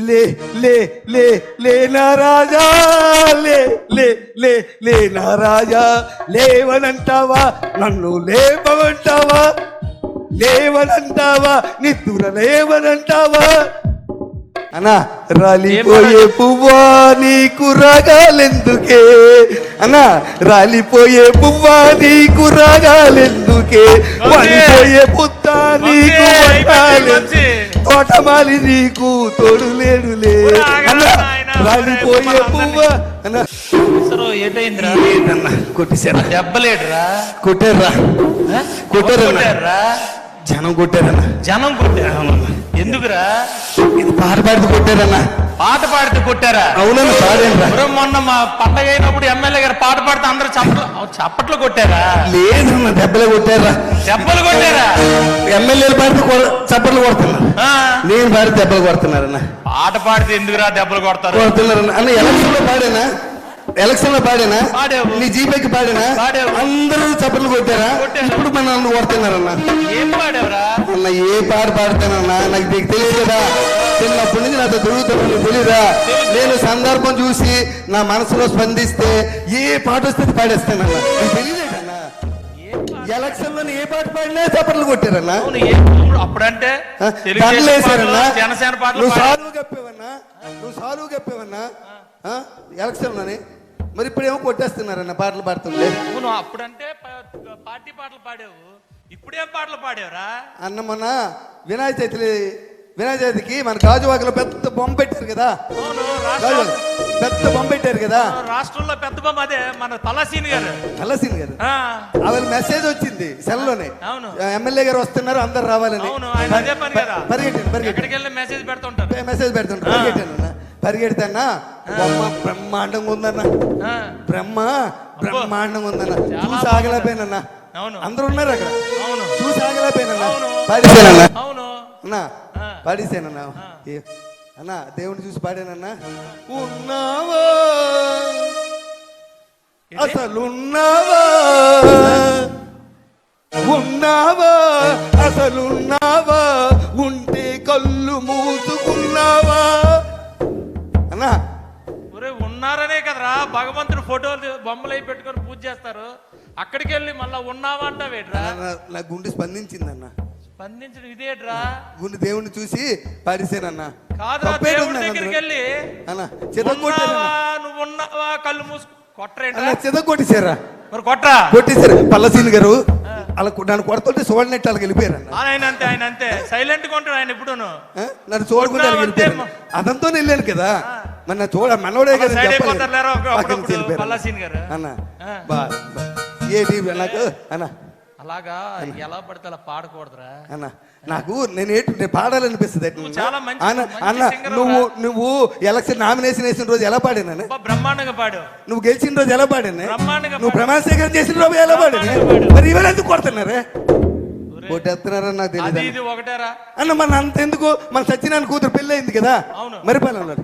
లే లే లే లే నా రాజా లే లే లే లే నా రాజా లేవనంటావా నన్ను లేపమంటావా లేవనంటావా నిద్దుర లేవనంటావా అన్నా రాలిపోయే పువ్వా నీకు రాగాలెందుకే అన్నా రాలిపోయే పువ్వా నీకు రాగాలెందుకే వాలిపోయే పుత్త నీకు తోటమాలి నీకు తోడు లేడులే అన్నా రాలిపోయే పువ్వా అన్నా ఏటైందిరా కొట్టేశారా దెబ్బలేడురా కొట్టారా జనం కొట్టారన్నా జనం కొట్టారా ఎందుకురా ఇది పాట పాడితే కొట్టారన్నా పాట పాడితే కొట్టారా అవునన్నా పాడేనరా మొన్న మా పండగ అయినప్పుడు ఎమ్మెల్యే గారు పాట పాడితే అందరూ చప్పట్లు కొట్టారా లేదన్నా దెబ్బలు కొట్టారా ఎమ్మెల్యేలు పాడితే చప్పట్లు కొడుతున్నారు నేను పాడితే దెబ్బలు కొడుతున్నారన్నా పాట పాడితే ఎందుకురా దెబ్బలు కొడుతున్నారన్నా అన్న ఎలక్షన్ లో పాడేనా నీ జీపేకి పాడేనా అందరూ చప్పట్లు కొట్టారా ఇప్పుడు మన కొడుతున్నారన్నా ఏం పాడేవరా అన్న ఏ పాట పాడతానన్నా నాకు తెలియదు కదా చిన్నప్పటి నుంచి నాతో తిరుగుతాను తెలీదా నేను సందర్భం చూసి నా మనసులో స్పందిస్తే ఏ పాట వస్తే పాడేస్తానన్నా నీకు తెలియదేటన్నా ఎలక్షన్ లో ఏ పాట పాడినా చప్పట్లు కొట్టారన్నా అప్పుడంటే జనసేన పాటలు నువ్వు సాలువు కప్పేవన్నా ఎలక్షన్ లోని మరి ఇప్పుడేమో కొట్టేస్తున్నారన్న పాటలు పాడుతుంటే నువ్వు అప్పుడంటే పార్టీ పాటలు పాడావు ఇప్పుడేం పాటలు పాడేవరా అన్న మొన్న వినాయక చవితికి మన గాజువాకలో పెద్ద బొమ్మ పెట్టారు కదా పెద్ద బొమ్మ పెట్టారు కదా రాష్ట్రంలో పెద్ద బొమ్మ అదే మన తలసీన్ గారు ఆవిడ మెసేజ్ వచ్చింది సెల్లోనే ఎమ్మెల్యే గారు వస్తున్నారు అందరు రావాలని మెసేజ్ పెడుతుంటారు పరిగెడతానా బొమ్మ బ్రహ్మాండంగా ఉందన్నా బ్రహ్మాండంగా ఉందన్నా చూసి ఆగలేకపోయినన్నా అందరూ ఉన్నారు అక్కడ చూసి ఆగలేకపోయినన్నా పాడేసానన్నా అన్నా పాడేసానన్నా అన్నా దేవుని చూసి పాడానన్నా ఉన్నావా అసలున్నావా అసలున్నావా ఉంటే కళ్ళు మూసుకున్నావా అన్నా ఉన్నారనే కదరా భగవంతుడు ఫోటోలు బొమ్మలు అయి పెట్టుకొని పూజ చేస్తారు అక్కడికి వెళ్ళి మళ్ళా ఉన్నావా అంటావేట్రా నా గుండె స్పందించిందన్న స్పందించడం ఇదేట్రా గుండె దేవుణ్ణి చూసి పాడేసానన్నా కాదురా దేవుడి దగ్గరికి వెళ్ళి నువ్వు ఉన్నావా కళ్ళు మూసుకు కొట్టరేంట్రా కొట్టేశారా మరి కొట్టేశారు పల్లసీన్ గారు అలా నన్ను కొడుతుంటే చూడనట్టు వాళ్ళకి వెళ్ళిపోయారు ఆయన అంతే సైలెంట్ గా ఉంటాడు ఆయన ఇప్పుడు నన్ను చూడకుండా వెళ్ళిపోయారు అదంతా వెళ్ళాను కదా మరి నా చూడ మనోడే కదా అన్న ఏంటి నాకు అన్న అలాగా ఎలా పడితే అలా పాడకూడదురా అన్న నాకు నేను పాడాలనిపిస్తుంది అన్న నువ్వు ఎలక్షన్ నామినేషన్ వేసిన రోజు ఎలా పాడాను బ్రహ్మాండంగా పాడావు నువ్వు గెలిచిన రోజు ఎలా పాడాను నువ్వు ప్రమాణ స్వీకారం చేసిన రోజు ఎలా పాడాను మరి ఇవాళ ఎందుకు కొడుతున్నారే కొట్టేస్తున్నారని నాకు తెలియదు అన్న మన అంత ఎందుకు మన సత్యనారాయణ కూతురు పెళ్ళి అయింది కదా మరిపాలెంలో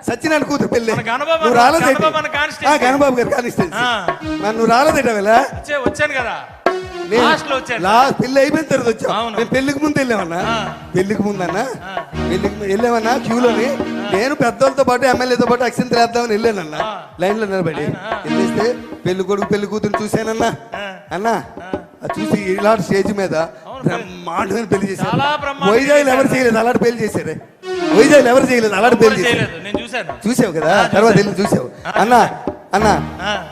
సత్యనారాయణ కూతురు పెళ్ళి నువ్వు రాలేదే గణబాబు గారు కానిస్టెన్సీ నువ్వు రాలేదేట వేళ వచ్చాను కదా పెళ్లి అయిపోయిన తర్వాత వచ్చావు మేము పెళ్లికి ముందు వెళ్ళామన్నా వెళ్ళామన్నా క్యూలోని నేను పెద్దోళ్ళతో పాటు ఎమ్మెల్యేతో పాటు అక్షంతలు వేద్దామని వెళ్ళానన్నా లైన్ లో నిలబడి వెళ్ళేస్తే పెళ్లి కొడుకు పెళ్లి కూతురు చూశానన్నా అన్నా చూసి ఇలాంటి స్టేజ్ మీద బ్రహ్మాండమైన పెళ్లి చేశారు వైజాగ్లో ఎవరు చేయలేదు అలాంటి పెళ్లి చేశారే వైజాగ్లో ఎవరు చేయలేదు అలాంటి పెళ్లి చేశారు చూసావు కదా తర్వాత వెళ్ళి చూసావు అన్నా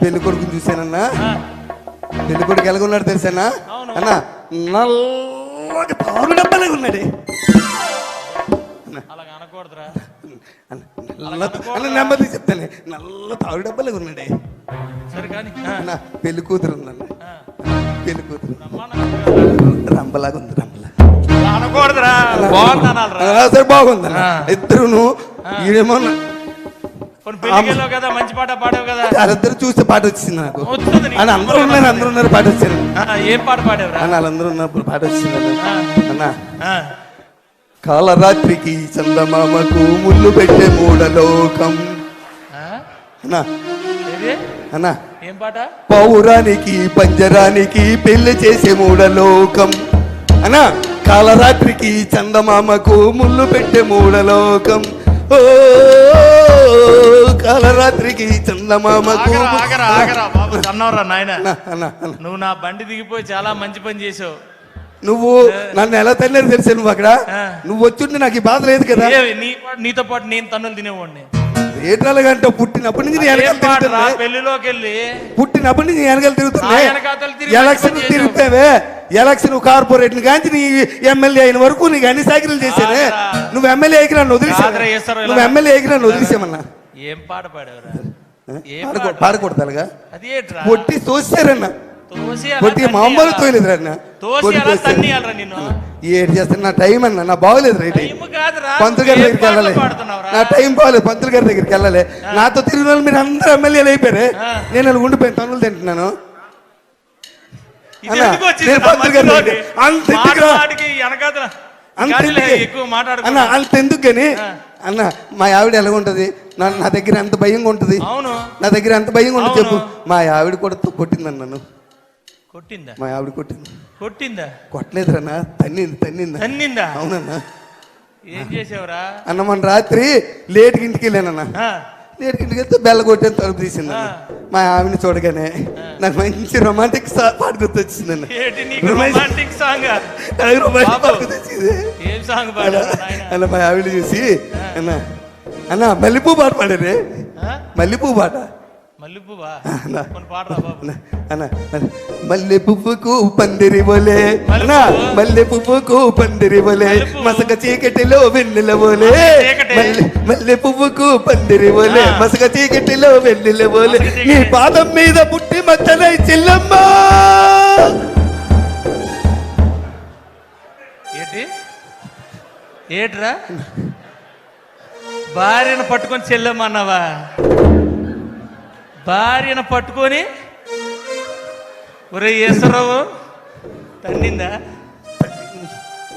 పెళ్లి కొడుకుని చూశానన్నా పెళ్లి కొడుకు ఎలాగున్నాడు తెలుసానా అన్నా నల్లగా తారు డబ్బాలే ఉన్నాడే నెమ్మది చెప్తానే నల్ల తారు డబ్బాలే ఉన్నాడే అన్న పెళ్లి కూతురు ఉందన్న పెళ్లి కూతురు రంపలాగా ఉంది సరే బాగుందన్న ఇద్దరును ఈడేమో మంచి పాట పాడావు కదా వాళ్ళిద్దరు చూస్తే పాట వచ్చింది నాకు అని అందరూ ఉన్నారు పాట వచ్చింది ఏం పాట పాడావు వాళ్ళందరూ ఉన్నప్పుడు పాట వచ్చింది అన్న కాలరాత్రికి చందమామకు ముళ్ళు పెట్టే మూడలోకం అన్నా ఏం పాట పౌరానికి పంజరానికి పెళ్లి చేసే మూడలోకం అన్నా కాలరాత్రికి చందమామకు ముళ్ళు పెట్టే మూడలోకం ఓ కాలరాత్రికి చందమామకు ఆగరా ఆగరా బాబు అన్నవరా నాయన. అన్న, అన్న, అన్న. నువ్వు నా బండి దిగిపోయి చాలా మంచి పని చేసావు. నువ్వు నన్ను ఎలా తల్లేదు తెలుసా నువ్వు అక్కడ నువ్వు వచ్చింది నాకు ఈ బాధ లేదు కదా. నీతో పాటు నేను తన్నులు తినేవాడిని. ఏటాలగంట పుట్టినప్పటి నుంచి నీ వెనకాల తిరుగుతున్నా. పెళ్లిలోకి వెళ్ళి పుట్టినప్పటి నుంచి నీ వెనకాల తిరుగుతున్నా. తిరిగి ఎలక్షన్ తిరుగుతావే, ఎలక్షన్ కార్పొరేట్ కాంచి నీ ఎమ్మెల్యే అయిన వరకు నీకు అన్ని సాకిరీలు చేశానే. నువ్వు ఎమ్మెల్యే ఎగిరి నన్ను వదిలేసా, నువ్వు ఎమ్మెల్యే ఎగిరి నన్ను వదిలేసామన్నా. ఏం పాట పాడేవరా? పాడకూడదు అది ఏంట్రా? పొట్టి తోసారన్న, పొట్టి మామూలు తోయలేదురా. ఏడు చేస్తాను, నా టైం అన్న, నా బాగోలేదు రైట్. పంతులు గారి దగ్గరికి వెళ్ళాలి, నా టైం బాగోలేదు. పంతులు గారి దగ్గరికి వెళ్ళాలి. నాతో తిరిగిన వాళ్ళు మీరు అందరూ ఎమ్మెల్యేలు అయిపోయారు. నేను అలా ఉండిపోయాను, తన్నులు తింటున్నాను. అంతెందుకు కానీ అన్న, మా ఆవిడ ఎలా ఉంటది, నా దగ్గర ఎంత భయంగా ఉంటది, నా దగ్గర ఎంత భయంగా ఉంటుంది చెప్పు. మా ఆవిడ కూడా కొట్టిందన్న నన్ను. కొట్టిందా? మా ఆవిడ కొట్టింది. కొట్టిందా? కొట్టలేదురన్నా, తన్నిందా. అవునన్నా. ఏం చేసావురా అన్న? మన రాత్రి లేట్కి ఇంటికి వెళ్ళానన్నా. లేట్కి ఇంటికి వెళ్తే బెల్ల కొట్టాను, తలుపు తీసింది. మా ఆవిడని చూడగానే నాకు మంచి రొమాంటిక్ పాట గుర్తొచ్చిందండి. అన్న మా ఆవిడ చూసి అన్న అన్న మల్లెపూ పాట పాడారే. మల్లెపూ పాట. మల్లె పువ్వుకు పందిరి బోలే, మల్లె పువ్వుకు పందిరి బోలే, మసక చీకటిలో వెన్నెల బోలే. మల్లె పువ్వుకు పందిరి బోలే, మసక చీకటిలో వెన్నెల బోలే, నీ పాదం మీద పుట్టి మచ్చలై చెల్లమ్మ. ఏట్రా భార్యను పట్టుకొని చెల్లమ్మన్నావా? భార్యను పట్టుకొని ఒరే ఈశ్వరరావు తన్నిందా?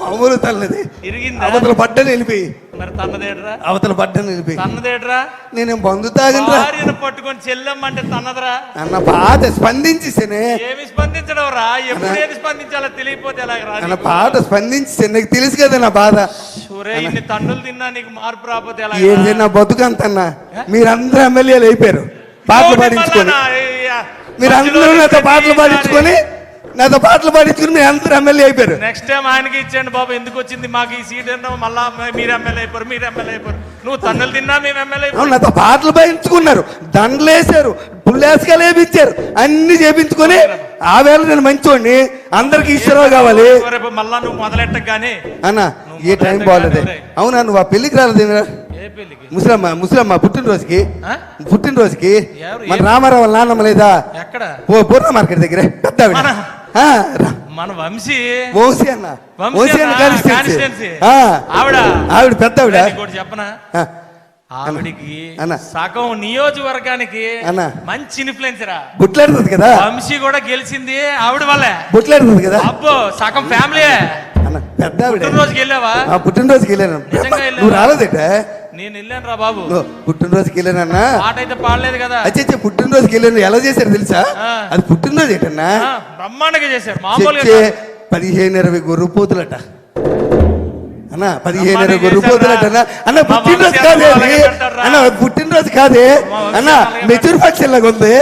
మామూలు తల్లది, ఇరిగిందా? అవతల పడ్డని వెళ్ళిపోయి. మరి తన్నదేట్రా? అవతల పడ్డని వెళ్ళిపోయి. తన్నదేట్రా? నేనేం బంధు తాగను. భార్యను పట్టుకొని చెల్లమ్మంటే తన్నదరా అన్న? పాట స్పందించేసేనే. ఏమి స్పందించడం రా? ఎప్పుడేది స్పందించాలో తెలియపోతే ఎలాగరా? అన్న పాట స్పందించేసే, నీకు తెలుసు కదా నా బాధ. ఇన్ని తన్నులు తిన్నా నీకు మార్పు రాకపోతే ఎలా? ఏంటి నా బతుకంతన్నా, మీరందరూ ఎమ్మెల్యేలు అయిపోయారు. పాటలు పాడించుకొని మీరందరూ నాతో పాటలు పాడించుకొని మీరు అందరూ ఎమ్మెల్యే అయిపోయారు. నెక్స్ట్ టైం ఆయనకి ఇచ్చేయండి బాబు. ఎందుకు వచ్చింది మాకు ఈ సీట్? మళ్ళా మీరు ఎమ్మెల్యే అయిపోరు, మీరు ఎమ్మెల్యే అయిపోరు. నువ్వు తన్నులు తిన్నా మేము ఎమ్మెల్యే అయిపోయాం. నాతో పాటలు పాడించుకున్నారు, దండలు వేసారు, పుల్లేసుకలు వేపించారు, అన్ని చేపించుకొని ఆ వేళ నేను మంచోడిని, అందరికి ఈశ్వరరావు కావాలి. మళ్ళా నువ్వు మొదలెట్టగానే అన్న ఏ టైం బాగోలేదు. అవునా, నువ్వు ఆ పెళ్లికి రాలేదు? ముసలమ్మ పుట్టినరోజుకి మన రామారావు నాన్నమ్మ లేదా? పూర్ణ మార్కెట్ దగ్గర పెద్ద మన వంశీ అన్న, ఆవిడ పెద్ద ఆవిడ. చెప్పనా, ఆవిడికి సగం నియోజకవర్గానికి మంచి ఇన్ఫ్లుయెన్సరా. బుట్లాడుతుంది కదా, వంశీ కూడా గెలిచింది ఆవిడ వల్లే. బుట్లాడుతుంది కదా. అబ్బో సగం ఫ్యామిలీ. పెద్ద ఆవిడ. పుట్టినరోజుకి వెళ్ళావా? పుట్టినరోజుకి వెళ్ళాను. నువ్వు రాలేదట? నేను వెళ్ళాను రా బాబు. పుట్టినరోజుకి వెళ్ళానన్నా. పాట అయితే పాడలేదు కదా. అచ్చే పుట్టినరోజుకి వెళ్ళాను. ఎలా చేశారు తెలుసా? అది పుట్టినరోజు ఏంటన్నా, బ్రహ్మాండంగా చేశారు. మామూలుగా 15-20 గొర్రెపోతులట అన్న, 15-20 గొర్రెపోతులట అన్న. పుట్టినరోజు కాదే అన్న, పుట్టినరోజు కాదే అన్న. మెచ్యూర్ ఫంక్షన్ లాగా ఉంది,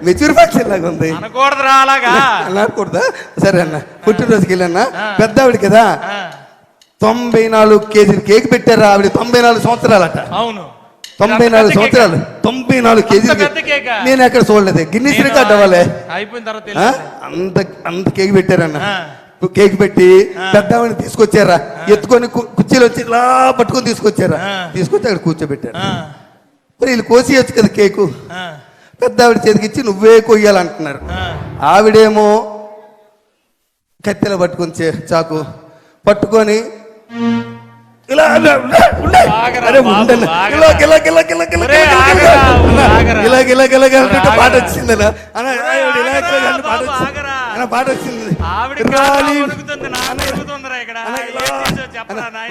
మెచ్యూర్ ఫంక్షన్ లాగా ఉంది. అనకూడదురా అలాగా. అనకూడదా? సరే అన్న, పుట్టినరోజుకి వెళ్ళానా. పెద్ద ఆవిడ కదా, 94 కేజీలు కేక్ పెట్టారా ఆవిడ. 94 సంవత్సరాలట. అవును, 94 సంవత్సరాలు, 94 కేజీలు. నేను ఎక్కడ చూడలేదు, గిన్నీస్ రికార్డ్ అవ్వాలి. అయిపోయిన తర్వాత అంత కేక్ పెట్టారన్న. కేక్ పెట్టి పెద్దవాడిని తీసుకొచ్చారా, ఎత్తుకొని కుర్చీలో వచ్చి ఇలా పట్టుకొని తీసుకొచ్చారా, తీసుకొచ్చి అక్కడ కూర్చోబెట్టారు. మరి వీళ్ళు కోసేయచ్చు కదా కేకు. పెద్ద ఆవిడ చేతికి ఇచ్చి నువ్వే కొయ్యాలంటున్నారు. ఆవిడేమో కత్తెల పట్టుకొని చాకు పట్టుకొని ఇలా పాట వచ్చిందనా, పాట వచ్చింది.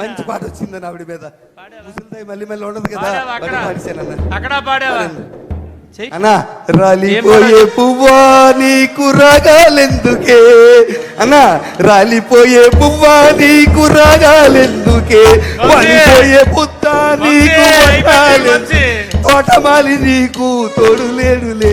మంచి పాట వచ్చిందని ఆవిడ మీద. మళ్ళీ మళ్ళీ ఉండదు కదా. అక్కడ పాడేవా? అన్నా, రాలిపోయే పువ్వా నీకు రాగాలెందుకే అన్నా, రాలిపోయే పువ్వా నీకు రాగాలెందుకే, వాలిపోయే పుత్తా నీకు వడ్డాలి మంచి. తోటమాలి నీకు తోడు లేడులే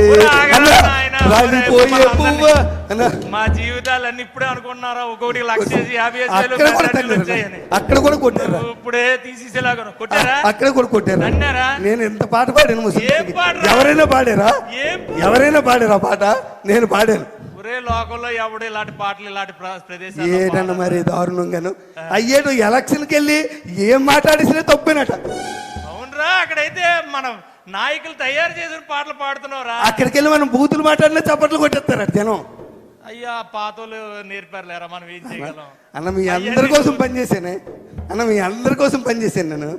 అన్న నాయనా, రాలిపోయే పువ్వ అన్న మా జీవితాలన్నీ ఇప్పుడే అనుకుంటున్నారా ఒక్కొక్కటి 1,50,000 అక్కడ కూడా తన్నారన్న. వచ్చాయని అక్కడ కూడా కొట్టారా ఇప్పుడే తీసేసేలాగా కొట్టారా అక్కడ కూడా కొట్టారా అన్నారా నేను ఎంత పాట పాడాను ముసలి ఏం పాటరా? ఎవరైనా పాడారా ఏం ఎవరైనా పాడారా పాట నేను పాడాను ఒరే లోకంలో ఎవడు ఇలాంటి పాటలు ఇలాంటి ప్రదేశాలు ఏటన్న మరి దారుణంగాను అయ్యేటు ఎలక్షన్కి వెళ్ళి ఏం మాట్లాడేసినా తప్పేనట అవునరా అక్కడైతే మనం నాయకులు తయారు చేసిన పాటలు పాడుతున్నావురా అక్కడికి వెళ్ళి మనం బూతులు మాట్లాడినా చప్పట్లు కొట్టేస్తారట జనం అయ్యా పాతోలు నేర్పారులేరా మనం ఏం చేయగలం అన్న మీ అందరి కోసం పనిచేసానే అన్న మీ అందరి కోసం పనిచేశాను నేను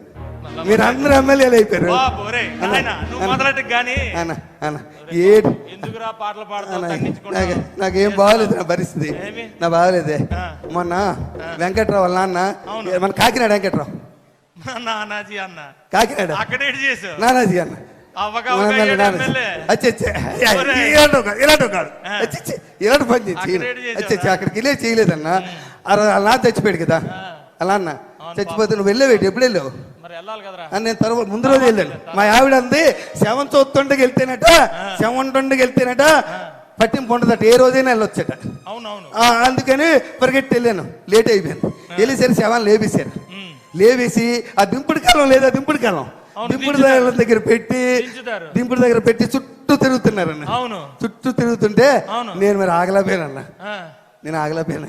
మీరు అందరు ఎమ్మెల్యేలు అయిపోయారు ఒరే నాయనా, నువ్వు మొదలెట్టు గాని అన్న అన్న ఏడు ఎందుకురా పాటలు పాడుతావు అన్న, తగ్గించుకుంటావు నాకేం బాగలేదు నా పరిస్థితి ఏమి? నా బాగలేదే ఆ. మొన్న వెంకట్రావు వాళ్ళ నాన్న అవును. మన కాకినాడ వెంకట్రావు నానాజీ అన్న కాకినాడ అక్కడే చేసావు నానాజీ అన్న ఇలాంటి కాదు ఇలాంటి పని చేసి అక్కడికి వెళ్ళే చేయలేదన్న అలా చచ్చిపోయాడు కదా అలా అన్న చచ్చిపోతే నువ్వు వెళ్ళేవేటి ఎప్పుడు వెళ్ళావు మరి వెళ్ళాలి కదరా నేను తర్వాత ముందు రోజు వెళ్ళాను మా ఆవిడ అంది శవం చూస్తుండకి వెళ్తేనట శవం వెళ్తేనట పట్టింపు ఉండదట ఏ రోజైనా వెళ్ళొచ్చట అవునవును అందుకని పరిగెట్టి వెళ్ళాను లేట్ అయిపోయింది వెళ్ళేసరి శవాన్ని లేపేశారు లేవేసి ఆ దింపుడు కాలం లేదా దింపుడు కాలం దింపుడు దగ్గర పెట్టి దింపుడు దగ్గర పెట్టి చుట్టూ తిరుగుతున్నారన్న అవును చుట్టూ తిరుగుతుంటే నేను మరి ఆగలేకపోయానన్న నేను ఆగలేకపోయాను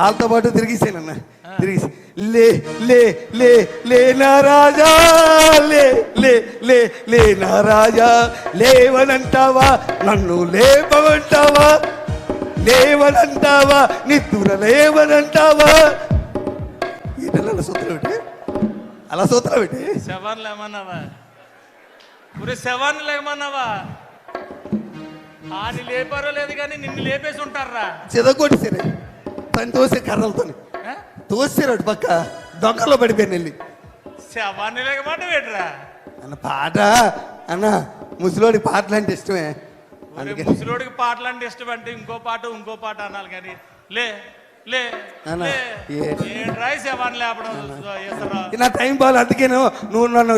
వాళ్ళతో పాటు తిరిగిసానన్న తిరిగి లే లే లే లే నా రాజా లే లే లే లే నా రాజా లేవనంటావా నన్ను లేపమంటావా లేవనంటావా నిద్దుర లేవనంటావా ఈటల సూత్రం ఏంటి అలా సూత్రం ఏంటి శవాన్ని లేమన్నావా ఒరే శవాన్ని లేమన్నావా ఆని లేపారో లేదు కానీ నిన్ను లేపేసి ఉంటారా చెదగొట్టేసారు తను తోసే కర్రలతో తోసారు అటు పక్క దొంగలో పడిపోయాను వెళ్ళి శవాన్ని లేకమాట వేటరా అన్న పాట అన్న ముసలోడి పాటలు అంటే ఇష్టమే అందుకే ముసలోడికి పాటలు అంటే ఇష్టం అంటే ఇంకో పాట అనాలి కానీ లే లే అన్న, ఏంట్రాయి శవాన్ని లేపడం ఈశ్వరా. నా టైం బాగా అందుకే నువ్వు నన్ను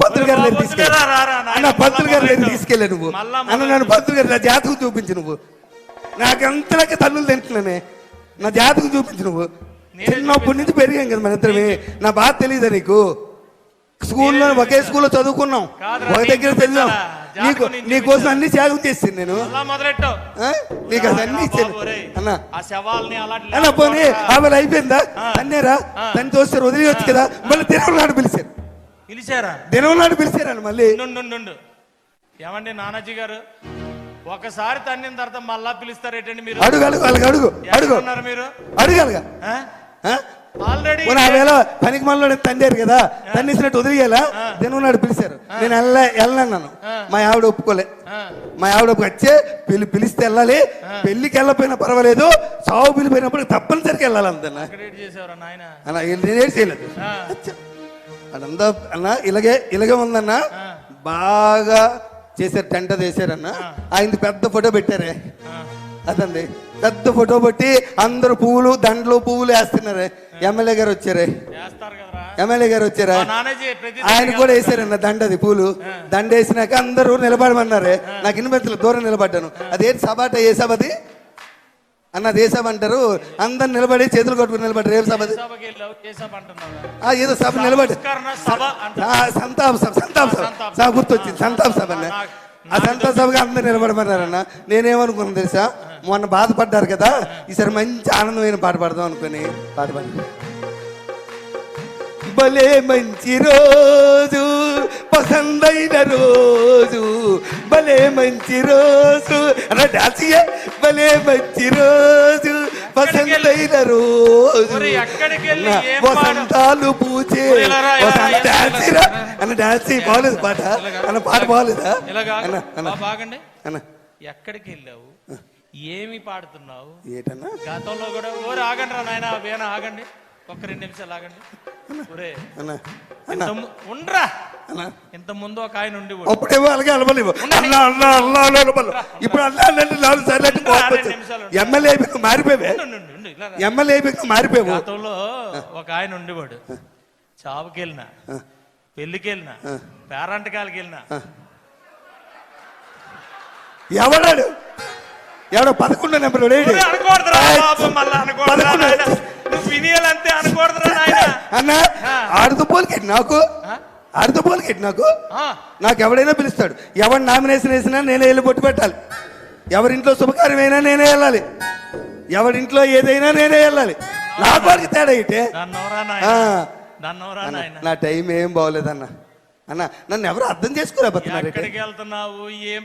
పంతులు గారి దగ్గర తీసుకెళ్ళి అన్న పంతులు గారి దగ్గర తీసుకెళ్ళా నువ్వు అన్న నన్ను పంతులు గారి నా జాతకం చూపించు నువ్వు నాకంతలాగే తల్లులు తింటున్నానే నా జాతకం చూపించు నువ్వు చిన్నప్పటి నుంచి పెరిగాం కదా మన ఇద్దరమే నా బాధ తెలియదా నీకు స్కూల్లో ఒకే స్కూల్లో చదువుకున్నాం ఒక దగ్గర తెలిసాం నీకోసం అన్ని త్యాగం చేసింది నేను నీకు అది అన్ని ఇచ్చాను అన్న అన్న పోనీ ఆమె అయిపోయిందా అన్నేరా తను చూస్తారు వదిలేయచ్చు కదా మళ్ళీ దినం నాడు పిలిచారా దినం నాడు పిలిచారని మళ్ళీ ఏమండి నానాజీ గారు ఒకసారి తన్నిన తర్వాత మళ్ళా పిలుస్తారేటండి మీరు అడుగు అడుగు వాళ్ళకి అడుగు అడుగు మీరు అడుగాలుగా ఆల్రెడీ ఆ వేళ పనికి మనలో తండారు కదా తన్నిసినట్టు వదిలేయాలా దినం నాడు పిలిచారు నేను వెళ్ళన్నాను మా ఆవిడ ఒప్పుకోలే మా ఆవిడ వచ్చే పిలిస్తే వెళ్ళాలి పెళ్లికి వెళ్ళపోయినా పర్వాలేదు సాగు పిలిపోయినప్పుడు తప్పనిసరిగా వెళ్ళాలి అంతన్నా అలా నేనేం చేయలేదు అదంతా అన్న ఇలాగే ఉందన్న బాగా చేశారు టెంట చేశారన్న ఆయన పెద్ద ఫోటో పెట్టారే అదండి పెద్ద ఫోటో పెట్టి అందరు పువ్వులు దండలు పువ్వులు వేస్తున్నారే ఎమ్మెల్యే గారు వచ్చారే ఎమ్మెల్యే గారు వచ్చారా ఆయన కూడా వేసారన్న దండది పూలు దండ వేసినాక అందరూ నిలబడమన్నారే నాకు ఇన్వెంతలు దూరం నిలబడ్డాను అదేంటి సభ అంటే ఏ సభ అది అన్న ఏ సభ అంటారు అందరు నిలబడి చేతులు కొట్టుకుని నిలబడ్డారు ఏం సభ ఏదో సభ నిలబడి సంతాప సభ గుర్తొచ్చింది సంతాప సభ అన్న ఆ సంతాప సభగా అందరు నిలబడమన్నారన్న నేనేమనుకున్నాను తెలుసా మొన్న బాధపడ్డారు కదా ఈసారి మంచి ఆనందమైన పాట పాడదాం అనుకుని పాట పాడి భలే మంచి రోజు పసందైన రోజు భలే మంచి రోజు అన్న డాన్సియే భలే మంచి రోజు పసందైన రోజు వసంతాలు పూచే డాన్సీరా అన్న డాన్సీ బాగలేదు పాట అన్న పాట బాగలేదా బాగండి అన్న ఎక్కడికి వెళ్ళావు ఏమి పాడుతున్నావు ఏటన్నా గతంలో కూడా ఓరే ఆగండి రా నాయన వేణ ఆగండి ఒక్క 2 నిమిషాలు ఆగండి ఒరే ఉండరా ఇంత ముందు ఒక ఆయన ఉండి అప్పుడేమో అలాగే అలవలేవు ఇప్పుడు ఎమ్మెల్యే మారిపోయావే ఎమ్మెల్యే మారిపోయావు గతంలో ఒక ఆయన ఉండేవాడు చావుకి వెళ్ళిన పెళ్లికి వెళ్ళినా పేరంటకాలకి వెళ్ళినా ఎవడాడు 11 నెంబర్ అనకూడదురా బాబు, మళ్ళా అనకూడదురా నాయనా. నువ్వు వినియాలంతే అనకూడదురా నాయనా. అన్న ఆడుతూ పోలికెట్టి నాకు నాకు ఎవడైనా పిలుస్తాడు. ఎవరు నామినేషన్ వేసినా నేనే వెళ్ళి బొట్టు పెట్టాలి. ఎవరింట్లో శుభకార్యమైనా నేనే వెళ్ళాలి. ఎవరింట్లో ఏదైనా నేనే వెళ్ళాలి. నా వాడికి తేడా ఇటే. నా టైం ఏం బాగోలేదన్న. అన్న నన్ను ఎవరు అర్థం చేసుకోలేకపోతున్నారు. ఎక్కడికి వెళ్తున్నావు, ఏం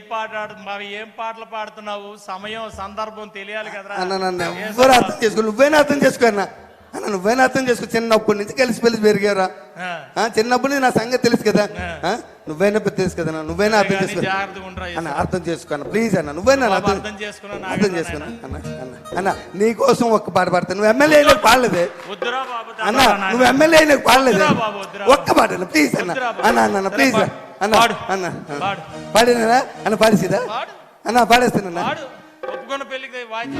పాటలు పాడుతున్నావు, సమయం సందర్భం తెలియాలి కదా అన్న. నన్ను ఎవరు అర్థం చేసుకో, నువ్వేనా అర్థం చేసుకో అన్న. అన్న నువ్వేనా అర్థం చేసుకో. చిన్నప్పటి నుంచి కలిసి పెరిగారా. చిన్నప్పటి నుంచి నా సంగతి తెలుసు కదా. నువ్వైనా తెలుసు కదా. నువ్వైనా అర్థం చేసుకో అన్న. అర్థం చేసుకో ప్లీజ్ అన్న. నువ్వైనా అర్థం చేసుకున్నా అన్న. అన్న నీ కోసం ఒక్క పాట పాడతాను. నువ్వు ఎమ్మెల్యే అయినా పాడలేదే అన్న. నువ్వు ఎమ్మెల్యే అయినా పాడలేదే. ఒక్క పాట అన్న ప్లీజ్ అన్న. అన్న ప్లీజ్ అన్న. అన్న పాడినా అన్న. పాడేసిదా అన్న? పాడేస్తానన్నా.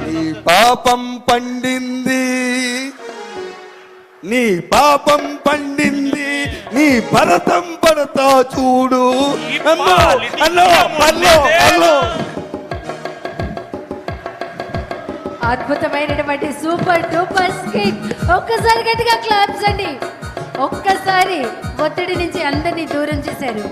నీ పాపం పండింది, నీ పాపం పండింది, నీ భరతం పడతా చూడు. అద్భుతమైనటువంటి సూపర్ డూపర్ స్కిట్. ఒక్కసారి గట్టిగా క్లాప్స్ అండి. ఒక్కసారి ఒత్తిడి నుంచి అందరినీ దూరం చేశారు.